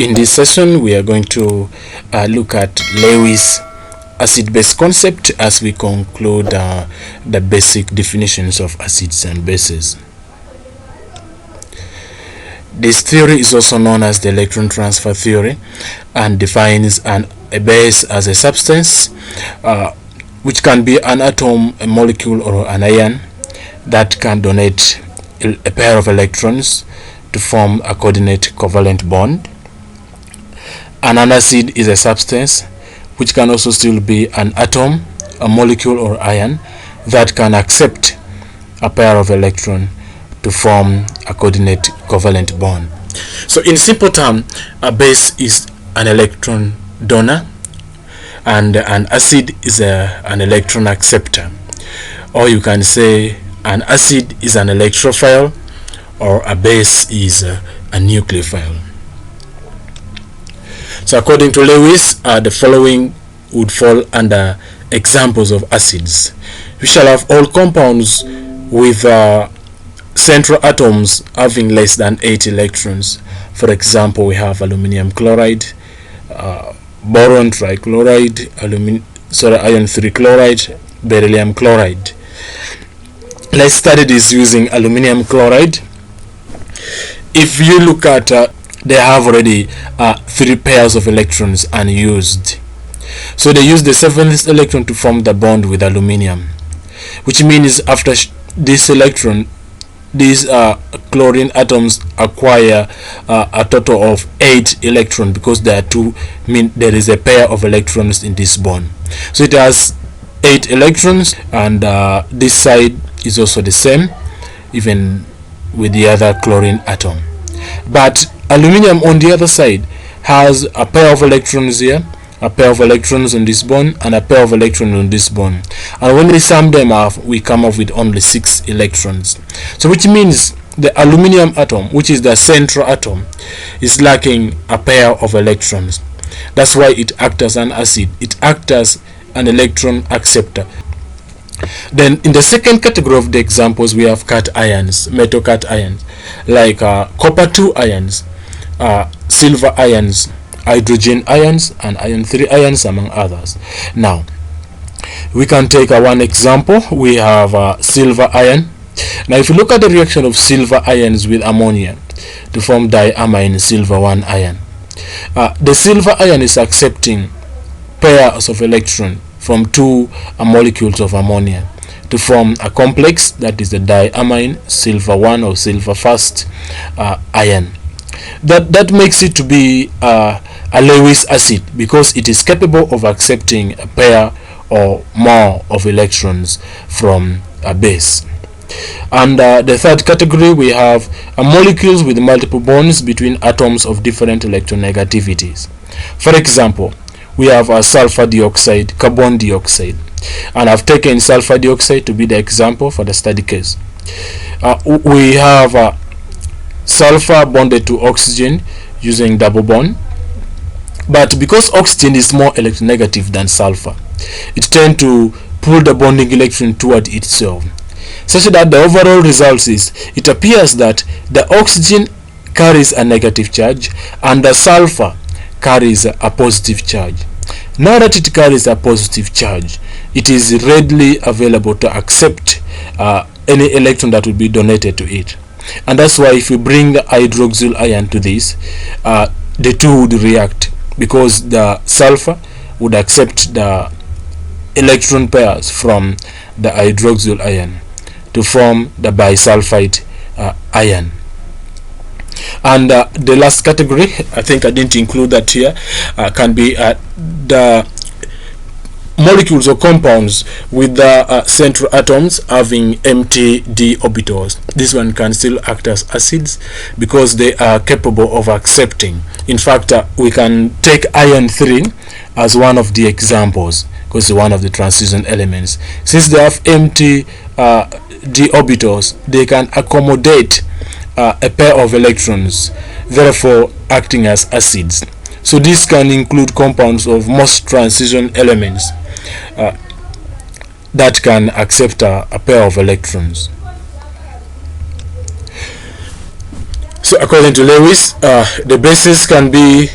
In this session, we are going to look at Lewis acid-base concept as we conclude the basic definitions of acids and bases. This theory is also known as the electron transfer theory and defines a base as a substance which can be an atom, a molecule, or an ion that can donate a pair of electrons to form a coordinate covalent bond. And an acid is a substance which can also still be an atom, a molecule, or ion that can accept a pair of electrons to form a coordinate covalent bond. So in simple terms, a base is an electron donor and an acid is an electron acceptor. Or you can say an acid is an electrophile or a base is a nucleophile. So according to Lewis, the following would fall under examples of acids. We shall have all compounds with central atoms having less than 8 electrons. For example, we have aluminum chloride, boron trichloride, iron 3 chloride, beryllium chloride. Let's study this using aluminum chloride. If you look at they have already 3 pairs of electrons unused. So they use the 7th electron to form the bond with aluminum, which means after this electron, these chlorine atoms acquire a total of 8 electrons because there is a pair of electrons in this bond. So it has 8 electrons, and this side is also the same, even with the other chlorine atom. But aluminum on the other side has a pair of electrons here, a pair of electrons on this bond, and a pair of electrons on this bond. And when we sum them up, we come up with only 6 electrons. So which means the aluminum atom, which is the central atom, is lacking a pair of electrons. That's why it acts as an acid. It acts as an electron acceptor. Then in the second category of the examples, we have cation ions, metal cation ions, like copper 2 ions, silver ions, hydrogen ions, and iron 3 ions, among others. Now we can take one example. We have silver ion. Now if you look at the reaction of silver ions with ammonia to form diamine silver 1 ion, the silver ion is accepting pairs of electrons from 2 molecules of ammonia to form a complex that is the diamine silver 1 or silver first ion. That makes it to be a Lewis acid because it is capable of accepting a pair or more of electrons from a base. And the third category, we have molecules with multiple bonds between atoms of different electronegativities. For example, we have sulfur dioxide, carbon dioxide, and I've taken sulfur dioxide to be the example for the study case. We have sulfur bonded to oxygen using double bond, but because oxygen is more electronegative than sulfur, it tends to pull the bonding electron toward itself, such that the overall result is it appears that the oxygen carries a negative charge and the sulfur carries a positive charge. Now that it carries a positive charge, it is readily available to accept any electron that will be donated to it. And that's why if you bring the hydroxyl ion to this, the two would react because the sulfur would accept the electron pairs from the hydroxyl ion to form the bisulfite ion. And the last category, I think I didn't include that here, can be the molecules or compounds with the central atoms having empty d orbitals. This one can still act as acids because they are capable of accepting. In fact, we can take iron 3 as one of the examples because it's one of the transition elements. Since they have empty d orbitals, they can accommodate a pair of electrons, therefore acting as acids. So this can include compounds of most transition elements that can accept a pair of electrons. So according to Lewis, the bases can be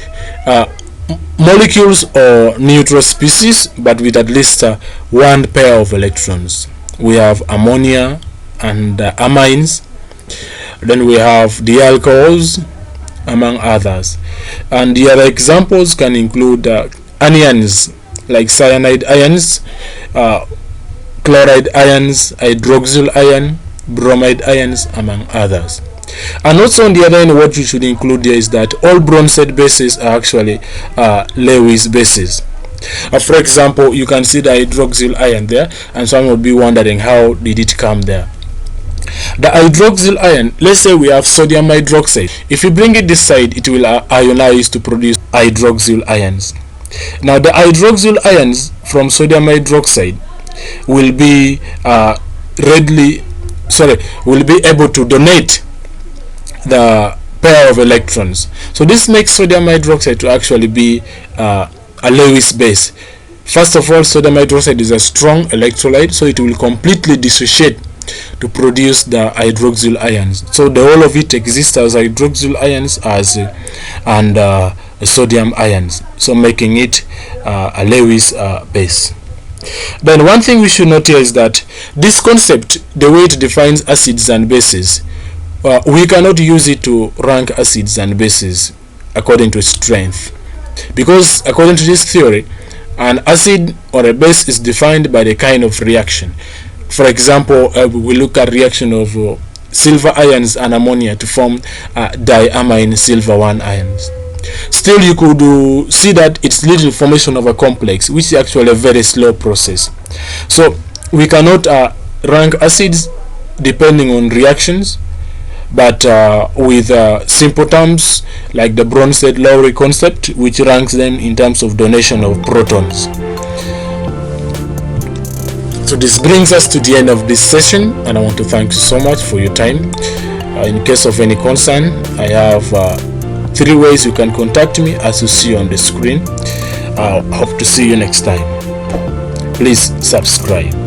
molecules or neutral species, but with at least one pair of electrons. We have ammonia and amines. Then we have the alcohols, among others. And the other examples can include anions like cyanide ions, chloride ions, hydroxyl ion, bromide ions, among others. And also on the other end, what we should include there is that all Bronsted bases are actually Lewis bases. For example, you can see the hydroxyl ion there, and some will be wondering how did it come there. The hydroxyl ion, let's say we have sodium hydroxide. If you bring it this side, it will ionize to produce hydroxyl ions. Now the hydroxyl ions from sodium hydroxide will be will be able to donate the pair of electrons. So this makes sodium hydroxide to actually be a Lewis base. First of all, sodium hydroxide is a strong electrolyte, so it will completely dissociate to produce the hydroxyl ions. So the whole of it exists as hydroxyl ions and sodium ions, so making it a Lewis base. Then one thing we should note here is that this concept, the way it defines acids and bases, we cannot use it to rank acids and bases according to strength, because according to this theory, an acid or a base is defined by the kind of reaction. For example, we look at reaction of silver ions and ammonia to form diamine silver 1 ions. Still, you could see that it's leading to formation of a complex, which is actually a very slow process. So we cannot rank acids depending on reactions, but with simple terms like the Bronsted-Lowry concept, which ranks them in terms of donation of protons. So this brings us to the end of this session, and I want to thank you so much for your time. In case of any concern, I have 3 ways you can contact me, as you see on the screen. I hope to see you next time. Please subscribe.